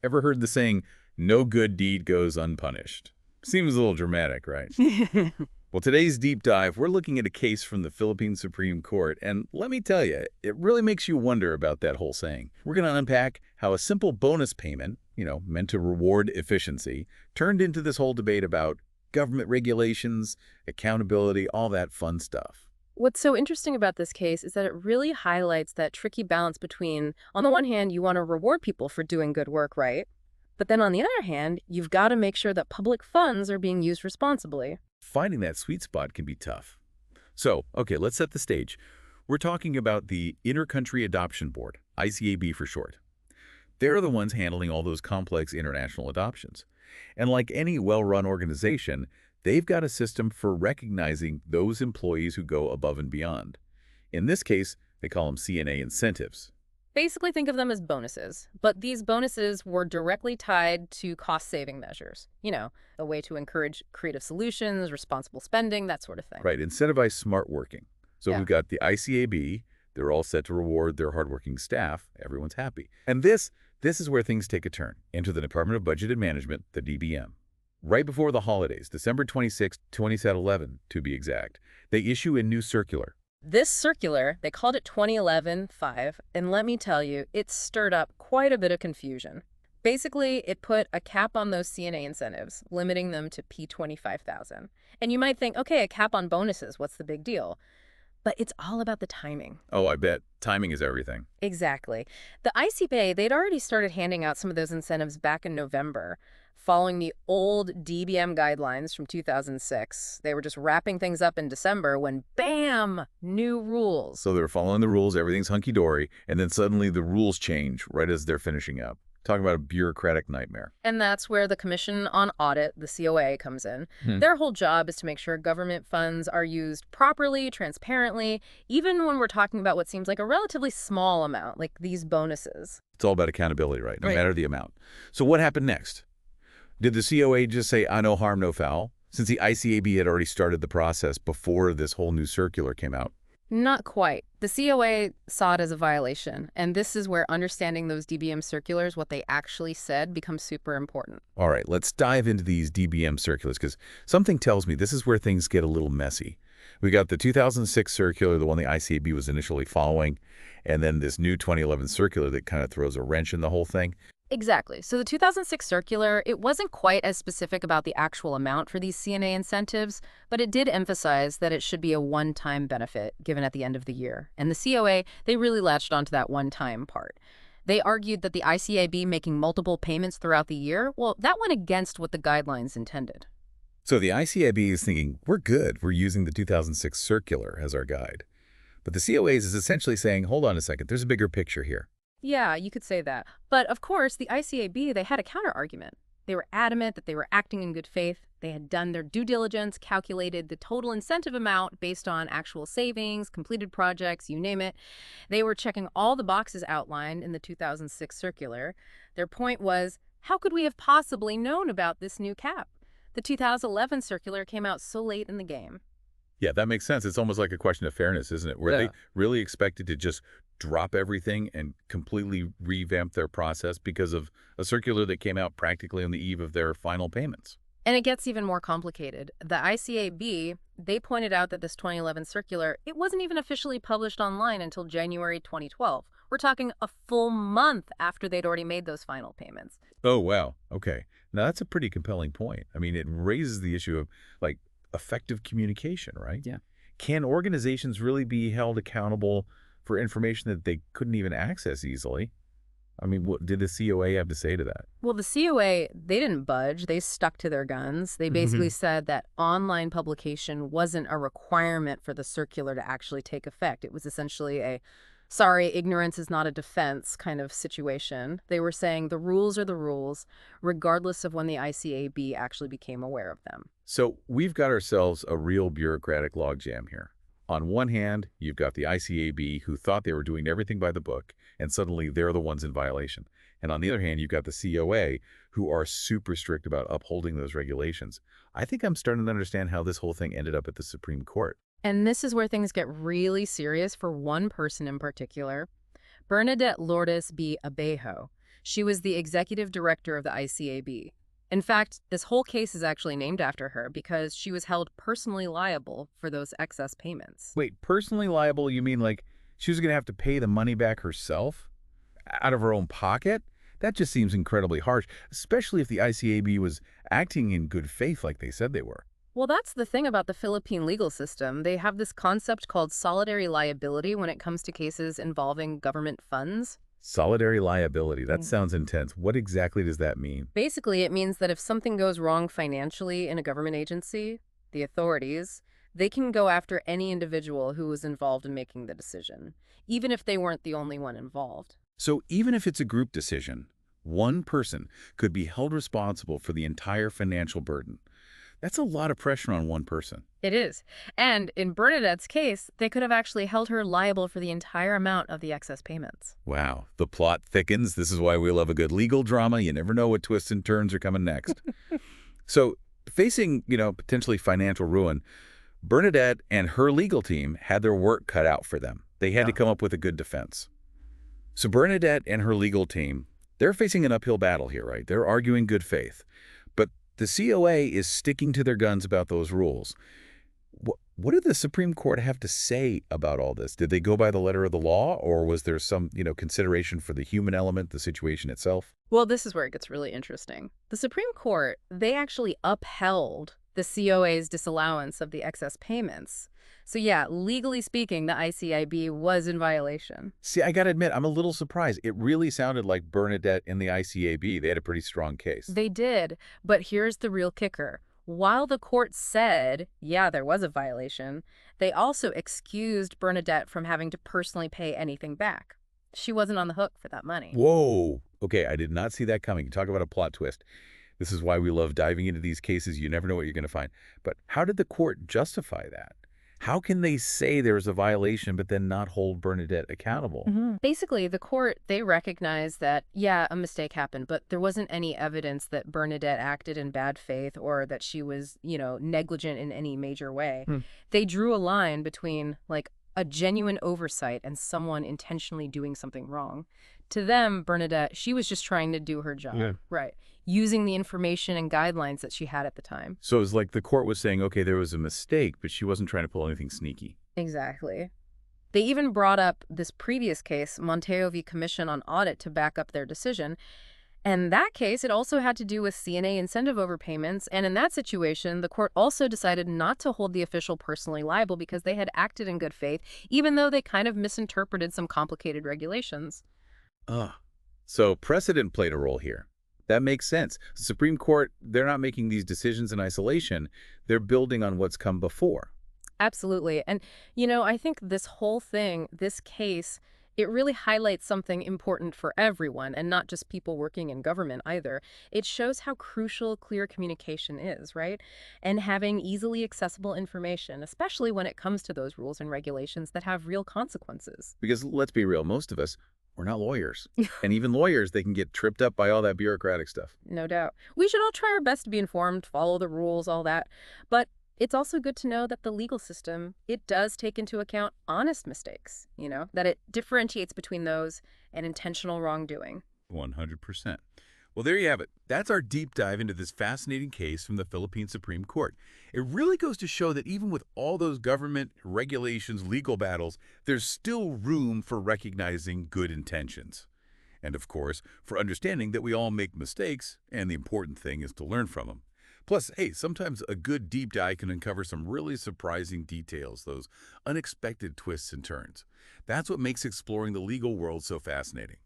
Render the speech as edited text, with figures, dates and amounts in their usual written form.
Ever heard the saying, no good deed goes unpunished? Seems a little dramatic, right? Well, today's deep dive, we're looking at a case from the Philippine Supreme Court, and let me tell you, it really makes you wonder about that whole saying. We're going to unpack how a simple bonus payment, meant to reward efficiency, turned into this whole debate about government regulations, accountability, all that fun stuff. What's so interesting about this case is that it really highlights that tricky balance between, on the one hand, you want to reward people for doing good work, right? But then on the other hand, you've got to make sure that public funds are being used responsibly. Finding that sweet spot can be tough. So, okay, let's set the stage. We're talking about the Intercountry Adoption Board, ICAB for short. They're the ones handling all those complex international adoptions. And like any well-run organization, they've got a system for recognizing those employees who go above and beyond. In this case, they call them CNA incentives. Basically, think of them as bonuses. But these bonuses were directly tied to cost-saving measures. A way to encourage creative solutions, responsible spending, that sort of thing. Right, incentivize smart working. So Yeah. we've got the ICAB. They're all set to reward their hardworking staff. Everyone's happy. And this is where things take a turn. Enter the Department of Budget and Management, the DBM. Right before the holidays, December 26, 2011, to be exact, they issue a new circular. This circular, they called it 2011-5, and let me tell you, it stirred up quite a bit of confusion. Basically, it put a cap on those CNA incentives, limiting them to P25,000. And you might think, okay, a cap on bonuses, what's the big deal? But it's all about the timing. Oh, I bet. Timing is everything. Exactly. The ICB, they'd already started handing out some of those incentives back in November, following the old DBM guidelines from 2006. They were just wrapping things up in December when, bam, new rules. So they're following the rules, everything's hunky-dory, and then suddenly the rules change right as they're finishing up. Talking about a bureaucratic nightmare. And that's where the Commission on Audit, the COA, comes in. Their whole job is to make sure government funds are used properly, transparently, even when we're talking about what seems like a relatively small amount, like these bonuses. It's all about accountability, right? No Right. matter the amount. So what happened next? Did the COA just say, no harm, no foul? Since the ICAB had already started the process before this whole new circular came out. Not quite. The COA saw it as a violation, and this is where understanding those DBM circulars, what they actually said, becomes super important. All right, let's dive into these DBM circulars, because something tells me this is where things get a little messy. We got the 2006 circular, the one the ICAB was initially following, and then this new 2011 circular that kind of throws a wrench in the whole thing. Exactly. So the 2006 circular, it wasn't quite as specific about the actual amount for these CNA incentives, but it did emphasize that it should be a one-time benefit given at the end of the year. And the COA, they really latched onto that one-time part. They argued that the ICAB making multiple payments throughout the year, well, that went against what the guidelines intended. So the ICAB is thinking, we're good. We're using the 2006 circular as our guide. But the COA is essentially saying, hold on a second, there's a bigger picture here. Yeah, you could say that. But of course, the ICAB, they had a counter-argument. They were adamant that they were acting in good faith. They had done their due diligence, calculated the total incentive amount based on actual savings, completed projects, you name it. They were checking all the boxes outlined in the 2006 circular. Their point was, how could we have possibly known about this new cap? The 2011 circular came out so late in the game. Yeah, that makes sense. It's almost like a question of fairness, isn't it? Were they really expected to just drop everything and completely revamp their process because of a circular that came out practically on the eve of their final payments? And it gets even more complicated. The ICAB, they pointed out that this 2011 circular, it wasn't even officially published online until January 2012. We're talking a full month after they'd already made those final payments. Oh, wow. Okay. Now, that's a pretty compelling point. I mean, it raises the issue of, like, effective communication, right? Yeah. Can organizations really be held accountable for information that they couldn't even access easily? I mean, what did the COA have to say to that? Well, the COA, they didn't budge. They stuck to their guns. They basically said that online publication wasn't a requirement for the circular to actually take effect. It was essentially a, sorry, ignorance is not a defense kind of situation. They were saying the rules are the rules, regardless of when the ICAB actually became aware of them. So we've got ourselves a real bureaucratic logjam here. On one hand, you've got the ICAB who thought they were doing everything by the book, and suddenly they're the ones in violation. And on the other hand, you've got the COA who are super strict about upholding those regulations. I think I'm starting to understand how this whole thing ended up at the Supreme Court. And this is where things get really serious for one person in particular, Bernadette Lourdes B. Abejo. She was the executive director of the ICAB. In fact, this whole case is actually named after her because she was held personally liable for those excess payments. Wait, personally liable, you mean like she was going to have to pay the money back herself? Out of her own pocket? That just seems incredibly harsh, especially if the ICAB was acting in good faith like they said they were. Well, that's the thing about the Philippine legal system. They have this concept called solidary liability when it comes to cases involving government funds. Solidary liability. That sounds intense. What exactly does that mean? Basically, it means that if something goes wrong financially in a government agency, the authorities, they can go after any individual who was involved in making the decision, even if they weren't the only one involved. So even if it's a group decision, one person could be held responsible for the entire financial burden. That's a lot of pressure on one person. It is. And in Bernadette's case, they could have actually held her liable for the entire amount of the excess payments. Wow, the plot thickens. This is why we love a good legal drama. You never know what twists and turns are coming next. So facing, potentially financial ruin, Bernadette and her legal team had their work cut out for them. They had to come up with a good defense. So Bernadette and her legal team, they're facing an uphill battle here, right? They're arguing good faith. But the COA is sticking to their guns about those rules. What did the Supreme Court have to say about all this? Did they go by the letter of the law, or was there some, consideration for the human element, the situation itself? Well, this is where it gets really interesting. The Supreme Court, they actually upheld the COA's disallowance of the excess payments. So yeah, legally speaking, the ICIB was in violation. See, I gotta admit, I'm a little surprised. It really sounded like Bernadette and the ICAB. They had a pretty strong case. They did, but here's the real kicker. While the court said, yeah, there was a violation, they also excused Bernadette from having to personally pay anything back. She wasn't on the hook for that money. Whoa. Okay, I did not see that coming. Talk about a plot twist. This is why we love diving into these cases. You never know what you're going to find. But how did the court justify that? How can they say there was a violation but then not hold Bernadette accountable? Basically, the court, they recognized that, yeah, a mistake happened, but there wasn't any evidence that Bernadette acted in bad faith or that she was, negligent in any major way. They drew a line between, like, a genuine oversight and someone intentionally doing something wrong. To them, Bernadette, she was just trying to do her job. Yeah. Right. Using the information and guidelines that she had at the time. So it was like the court was saying, okay, there was a mistake, but she wasn't trying to pull anything sneaky. Exactly. They even brought up this previous case, Monteo v. Commission on Audit, to back up their decision. And that case, it also had to do with CNA incentive overpayments. And in that situation, the court also decided not to hold the official personally liable because they had acted in good faith, even though they kind of misinterpreted some complicated regulations. So precedent played a role here. That makes sense. The Supreme Court, they're not making these decisions in isolation. They're building on what's come before. Absolutely. And, I think this whole thing, this case, it really highlights something important for everyone and not just people working in government either. It shows how crucial clear communication is, right? And having easily accessible information, especially when it comes to those rules and regulations that have real consequences. Because let's be real, most of us, we're not lawyers. And even lawyers, they can get tripped up by all that bureaucratic stuff. No doubt. We should all try our best to be informed, follow the rules, all that. But it's also good to know that the legal system, it does take into account honest mistakes, that it differentiates between those and intentional wrongdoing. 100%. Well, there you have it. That's our deep dive into this fascinating case from the Philippine Supreme Court. It really goes to show that even with all those government regulations, legal battles, there's still room for recognizing good intentions. And of course, for understanding that we all make mistakes, and the important thing is to learn from them. Plus, hey, sometimes a good deep dive can uncover some really surprising details, those unexpected twists and turns. That's what makes exploring the legal world so fascinating.